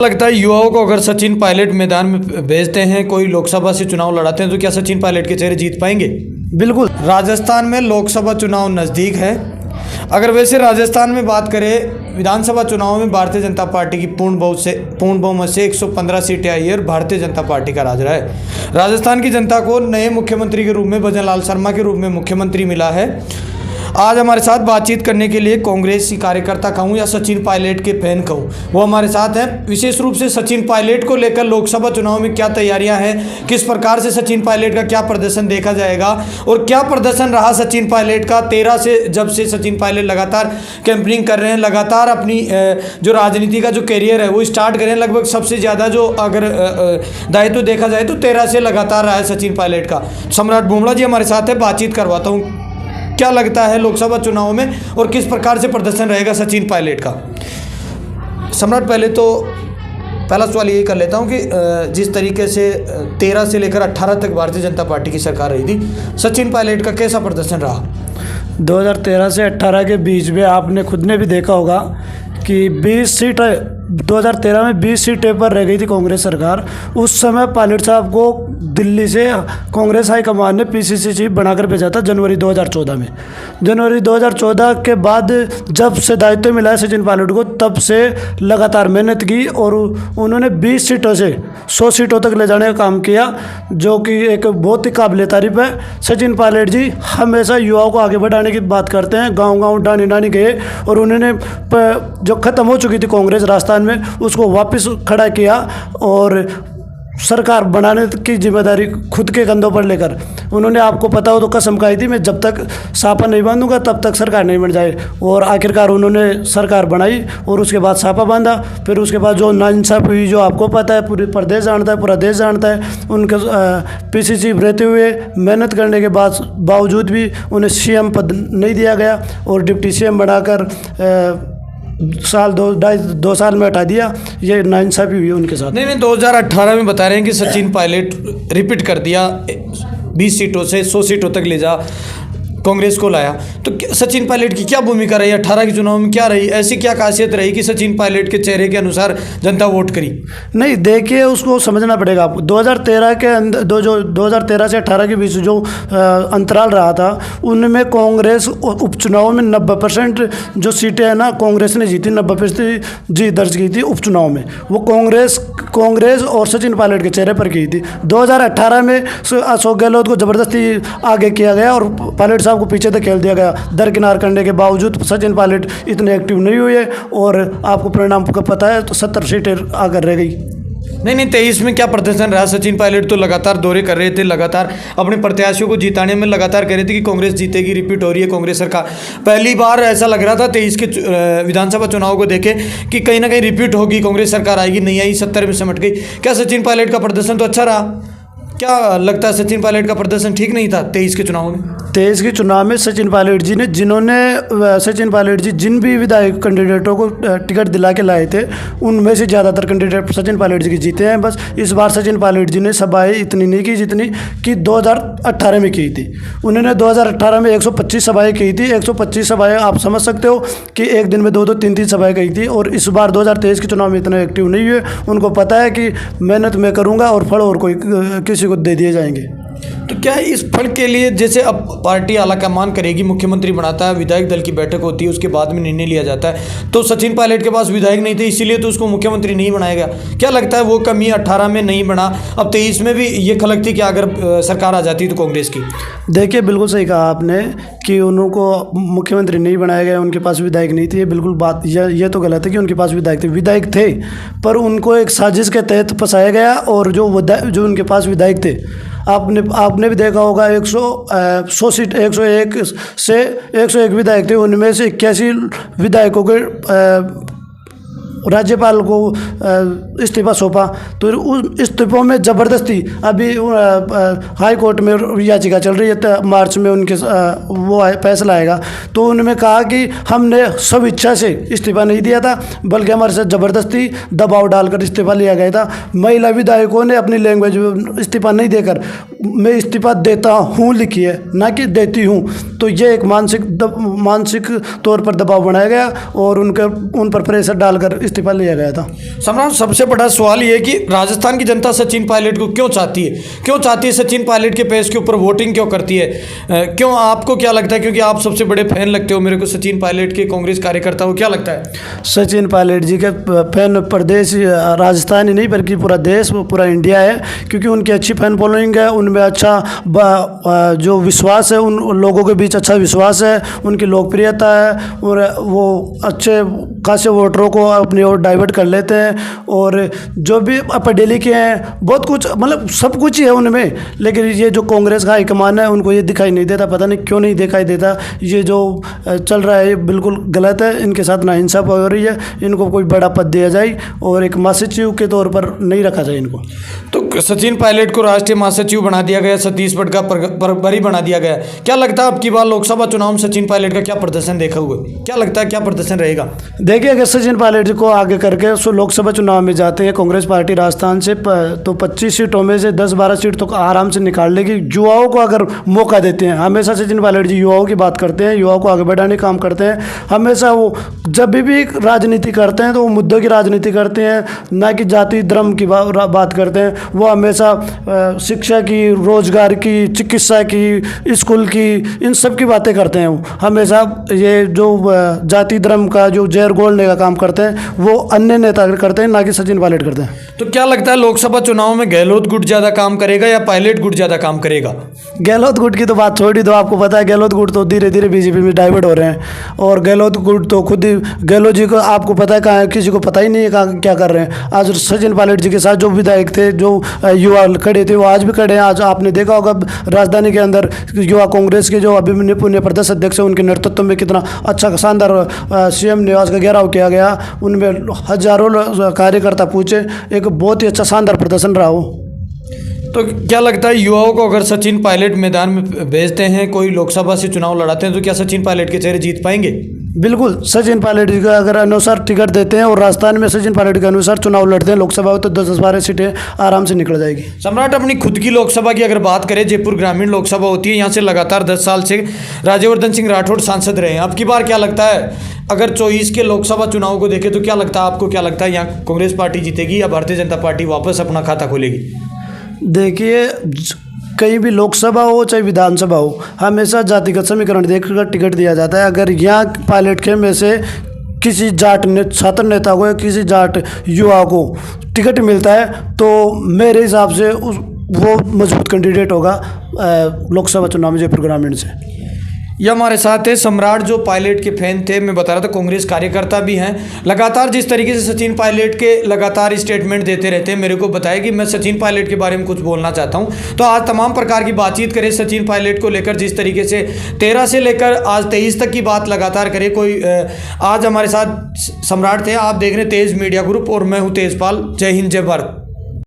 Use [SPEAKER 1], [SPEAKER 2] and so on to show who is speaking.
[SPEAKER 1] लगता है युवाओं को अगर सचिन पायलट मैदान में भेजते हैं, कोई लोकसभा से चुनाव लड़ाते हैं, तो क्या सचिन पायलट के चेहरे जीत पाएंगे?
[SPEAKER 2] बिल्कुल।
[SPEAKER 1] राजस्थान में लोकसभा चुनाव नज़दीक है। अगर वैसे राजस्थान में बात करें, विधानसभा चुनाव में भारतीय जनता पार्टी की पूर्ण बहुमत से 115 सीटें आई है और भारतीय जनता पार्टी का राज रहा है। राजस्थान की जनता को नए मुख्यमंत्री के रूप में भजन लाल शर्मा के रूप में मुख्यमंत्री मिला है। आज हमारे साथ बातचीत करने के लिए कांग्रेसी कार्यकर्ता कहूँ या सचिन पायलट के फैन कहूँ, वो हमारे साथ हैं। विशेष रूप से सचिन पायलट को लेकर लोकसभा चुनाव में क्या तैयारियां हैं, किस प्रकार से सचिन पायलट का क्या प्रदर्शन देखा जाएगा और क्या प्रदर्शन रहा सचिन पायलट का 13 से, जब से सचिन पायलट लगातार कैंपेनिंग कर रहे हैं, लगातार अपनी जो राजनीति का जो कैरियर है वो स्टार्ट करें। लगभग सबसे ज़्यादा जो अगर दायित्व देखा जाए तो 13 से लगातार रहा है सचिन पायलट का। सम्राट बुमड़ा जी हमारे साथ है, बातचीत करवाता हूँ। क्या लगता है लोकसभा चुनाव में और किस प्रकार से प्रदर्शन रहेगा सचिन पायलट का? सम्राट, पहले तो पहला सवाल यही कर लेता हूं कि जिस तरीके से 13 से लेकर 18 तक भारतीय जनता पार्टी की सरकार रही थी, सचिन पायलट का कैसा प्रदर्शन रहा?
[SPEAKER 2] 2013 से 18 के बीच में आपने खुद ने भी देखा होगा कि 20 सीटें 2013 में 20 सीटें पर रह गई थी कांग्रेस सरकार। उस समय पायलट साहब को दिल्ली से कांग्रेस हाईकमान ने पीसीसी चीफ बनाकर भेजा था जनवरी 2014 में। जनवरी 2014 के बाद जब से दायित्व मिला है सचिन पायलट को, तब से लगातार मेहनत की और उन्होंने 20 सीटों से 100 सीटों तक ले जाने का काम किया, जो कि एक बहुत ही काबिल तारीफ है। सचिन पायलट जी हमेशा युवाओं को आगे बढ़ाने की बात करते हैं। गाँव-गाँव डानी डानी गए और उन्होंने जो ख़त्म हो चुकी थी कांग्रेस राजस्थान में, उसको वापस खड़ा किया और सरकार बनाने की जिम्मेदारी खुद के कंधों पर लेकर उन्होंने, आपको पता हो तो कसम खाई थी, मैं जब तक सापा नहीं बांधूंगा तब तक सरकार नहीं बन जाए। और आखिरकार उन्होंने सरकार बनाई और उसके बाद सापा बांधा। फिर उसके बाद जो नाइंसाफ़ी हुई, जो आपको पता है, पूरे प्रदेश जानता है, पूरा देश जानता है। उनके पीसीसी रहते हुए मेहनत करने के बावजूद भी उन्हें सीएम पद नहीं दिया गया और डिप्टी सीएम बनाकर दो साल में हटा दिया। ये नाइंसाफ़ी हुई उनके साथ।
[SPEAKER 1] नहीं, 2018 में बता रहे हैं कि सचिन पायलट रिपीट कर दिया, 20 सीटों से 100 सीटों तक ले जा कांग्रेस को लाया। तो सचिन पायलट की क्या भूमिका रही 18 के चुनाव में? क्या रही, ऐसी क्या खासियत रही कि सचिन पायलट के चेहरे के अनुसार जनता वोट करी?
[SPEAKER 2] नहीं, देखिए उसको समझना पड़ेगा आपको। 2013 के अंदर जो 2013 से 18 के बीच जो अंतराल रहा था, उनमें कांग्रेस उपचुनाव में 90% जो सीटें हैं ना, कांग्रेस ने जीती। 90% जीत दर्ज की थी उपचुनाव में। वो कांग्रेस और सचिन पायलट के चेहरे पर की थी। 2018 में अशोक गहलोत को ज़बरदस्ती आगे किया गया और पायलट साहब को पीछे तक खेल दिया गया। दरकिनार करने के बावजूद सचिन पायलट इतने एक्टिव नहीं हुए और आपको परिणाम का पता है, तो 70 सीटें आकर रह गई।
[SPEAKER 1] नहीं, 23 में क्या प्रदर्शन रहा? सचिन पायलट तो लगातार दौरे कर रहे थे, लगातार अपने प्रत्याशियों को जिताने में लगातार कह रहे थे कि कांग्रेस जीतेगी, रिपीट हो रही है कांग्रेस सरकार। पहली बार ऐसा लग रहा था 23 के विधानसभा चुनाव को देखे कि कहीं ना कहीं रिपीट होगी, कांग्रेस सरकार आएगी, नहीं आई, 70 में सिमट गई। क्या सचिन पायलट का प्रदर्शन तो अच्छा रहा? क्या लगता है सचिन पायलट का प्रदर्शन ठीक नहीं था 23 के चुनाव में?
[SPEAKER 2] 23 के चुनाव में सचिन पायलट जी जिन भी विधायक कैंडिडेटों को टिकट दिला के लाए थे, उनमें से ज़्यादातर कैंडिडेट सचिन पायलट जी के जीते हैं। बस इस बार सचिन पायलट जी ने सभाएं इतनी नहीं की जितनी कि 2018 में की थी। उन्होंने 2018 में 125 सभाएँ की थी। 125 सभाएँ आप समझ सकते हो कि एक दिन में 2-2, 3-3 सभाएँ की थी। और इस बार 2023 के चुनाव में इतने एक्टिव नहीं हुए। उनको पता है कि मेहनत मैं करूँगा और फल और कोई किसी को दे दिए जाएंगे।
[SPEAKER 1] तो क्या इस फल के लिए, जैसे अब पार्टी आलाकमान करेगी, मुख्यमंत्री बनाता है, विधायक दल की बैठक होती है, उसके बाद में निर्णय लिया जाता है, तो सचिन पायलट के पास विधायक नहीं थे, इसीलिए तो उसको मुख्यमंत्री नहीं बनाया गया। क्या लगता है वो कमी 18 में नहीं बना? अब 23 में भी ये खलक थी कि अगर सरकार आ जाती तो कांग्रेस की।
[SPEAKER 2] देखिए, बिल्कुल सही कहा आपने कि उनको मुख्यमंत्री नहीं बनाया गया, उनके पास विधायक नहीं थे। ये बिल्कुल बात ये तो गलत है कि उनके पास विधायक थे, पर उनको एक साजिश के तहत फंसाया गया। और जो उनके पास विधायक थे, आपने भी देखा होगा, 100 सीट 101 से 101 विधायक थे, उनमें से 81 विधायकों के राज्यपाल को इस्तीफा सौंपा। तो उस इस्तीफों में ज़बरदस्ती अभी हाई कोर्ट में याचिका चल रही है, मार्च में उनके वो फैसला आएगा। तो उन्होंने कहा कि हमने सब इच्छा से इस्तीफा नहीं दिया था, बल्कि हमारे साथ ज़बरदस्ती दबाव डालकर इस्तीफा लिया गया था। महिला विधायकों ने अपनी लैंग्वेज इस्तीफा नहीं देकर मैं इस्तीफा देता हूँ लिखी है, ना कि देती हूँ। तो ये एक मानसिक तौर पर दबाव बनाया गया और उन पर प्रेशर डालकर इस्तीफा लिया गया था।
[SPEAKER 1] सम्राट, सबसे बड़ा सवाल ये है कि राजस्थान की जनता सचिन पायलट को क्यों चाहती है? क्यों चाहती है? सचिन पायलट के पेश के ऊपर वोटिंग क्यों करती है? क्यों, आपको क्या लगता है? क्योंकि आप सबसे बड़े फैन लगते हो मेरे को सचिन पायलट के, कांग्रेस कार्यकर्ता हो, क्या लगता है?
[SPEAKER 2] सचिन पायलट जी के फैन प्रदेश राजस्थान ही नहीं बल्कि पूरा देश, पूरा इंडिया है, क्योंकि उनकी अच्छी फैन फॉलोइंग है, उनमें अच्छा जो विश्वास है, उन लोगों के बीच अच्छा विश्वास है, उनकी लोकप्रियता है और वो अच्छे खासे वोटरों को अपनी ओर डाइवर्ट कर लेते हैं। और जो भी पढ़े लिखे हैं, बहुत कुछ, मतलब सब कुछ ही है उनमें, लेकिन ये जो कांग्रेस का हाईकमान है उनको ये दिखाई नहीं देता, पता नहीं क्यों नहीं दिखाई देता। ये जो चल रहा है ये बिल्कुल गलत है, इनके साथ नाइंसाफ़ी हो रही है, इनको कोई बड़ा पद दिया जाए और एक महासचिव के तौर पर नहीं रखा जाए इनको।
[SPEAKER 1] तो सचिन पायलट को राष्ट्रीय महासचिव बना दिया गया, छत्तीसगढ़ का प्रभारी बना दिया गया। क्या लगता है आपकी बार लोकसभा चुनाव में सचिन पायलट का क्या प्रदर्शन देखा हुआ? क्या लगता है क्या प्रदर्शन रहेगा?
[SPEAKER 2] देखिए, अगर सचिन पायलट जी को आगे करके लोकसभा चुनाव में जाते हैं कांग्रेस पार्टी राजस्थान से, तो 25 सीटों में से 10-12 सीट तो आराम से निकाल लेगी। युवाओं को अगर मौका देते हैं, हमेशा सचिन पायलट जी युवाओं की बात करते हैं, युवाओं को आगे बढ़ाने का काम करते हैं। हमेशा वो जब भी राजनीति करते हैं तो वो मुद्दों की राजनीति करते हैं, ना कि जाति धर्म की बात करते हैं। वो हमेशा शिक्षा की, रोजगार की, चिकित्सा की, स्कूल की, इन सब की बातें करते हैं। वो हमेशा ये जो जाति धर्म का जो जहर घोलने का काम करते हैं वो अन्य नेता करते हैं, ना कि सचिन पायलट करते हैं।
[SPEAKER 1] तो क्या लगता है लोकसभा चुनाव में गहलोत गुट ज़्यादा काम करेगा या पायलट गुट ज़्यादा काम करेगा?
[SPEAKER 2] गहलोत गुट की तो बात छोड़ी दो, आपको पता है गहलोत गुट तो धीरे धीरे बीजेपी में डाइवर्ट हो रहे हैं और गहलोत गुट तो खुद ही, गहलोत जी को आपको पता है कहाँ, किसी को पता ही नहीं है कहाँ क्या कर रहे हैं। आज सचिन पायलट जी के साथ जो विधायक थे, जो युवा खड़े थे, वो आज भी खड़े हैं। आज आपने देखा होगा राजधानी के अंदर युवा कांग्रेस के जो अभिमन्यु पुण्य प्रदेश अध्यक्ष है, उनके नेतृत्व में कितना अच्छा शानदार सीएम निवास का घेराव किया गया, उनमें हजारों कार्यकर्ता पूछे, एक बहुत ही अच्छा शानदार प्रदर्शन रहा हो।
[SPEAKER 1] तो क्या लगता है युवाओं को अगर सचिन पायलट मैदान में भेजते हैं, कोई लोकसभा से चुनाव लड़ाते हैं, तो क्या सचिन पायलट के चेहरे जीत पाएंगे?
[SPEAKER 2] बिल्कुल, सचिन पायलट जी का अगर अनुसार टिकट देते हैं और राजस्थान में सचिन पायलट के अनुसार चुनाव लड़ते हैं लोकसभा में, तो 10-12 सीटें आराम से निकल जाएगी।
[SPEAKER 1] सम्राट, अपनी खुद की लोकसभा की अगर बात करें, जयपुर ग्रामीण लोकसभा होती है, यहाँ से लगातार 10 साल से राज्यवर्धन सिंह राठौड़ सांसद रहे हैं। अब की बार क्या लगता है, अगर 24 के लोकसभा चुनाव को देखें तो क्या लगता है आपको, क्या लगता है यहाँ कांग्रेस पार्टी जीतेगी या भारतीय जनता पार्टी वापस अपना खाता खोलेगी?
[SPEAKER 2] देखिए, कहीं भी लोकसभा हो चाहे विधानसभा हो, हमेशा जातिगत समीकरण देखकर टिकट दिया जाता है। अगर यहाँ पायलट के में से किसी जाट छात्र नेता को या किसी जाट युवा को टिकट मिलता है तो मेरे हिसाब से वो मजबूत कैंडिडेट होगा लोकसभा चुनाव में जयपुर ग्रामीण से।
[SPEAKER 1] यह हमारे साथ है सम्राट, जो पायलट के फैन थे। मैं बता रहा था कांग्रेस कार्यकर्ता भी हैं। लगातार जिस तरीके से सचिन पायलट के लगातार स्टेटमेंट देते रहते हैं, मेरे को बताया कि मैं सचिन पायलट के बारे में कुछ बोलना चाहता हूं। तो आज तमाम प्रकार की बातचीत करें सचिन पायलट को लेकर, जिस तरीके से 13 से लेकर आज 23 तक की बात लगातार करें। कोई आज हमारे साथ सम्राट थे। आप देख रहे हैं तेज मीडिया ग्रुप और मैं हूँ तेजपाल। जय हिंद, जय भारत।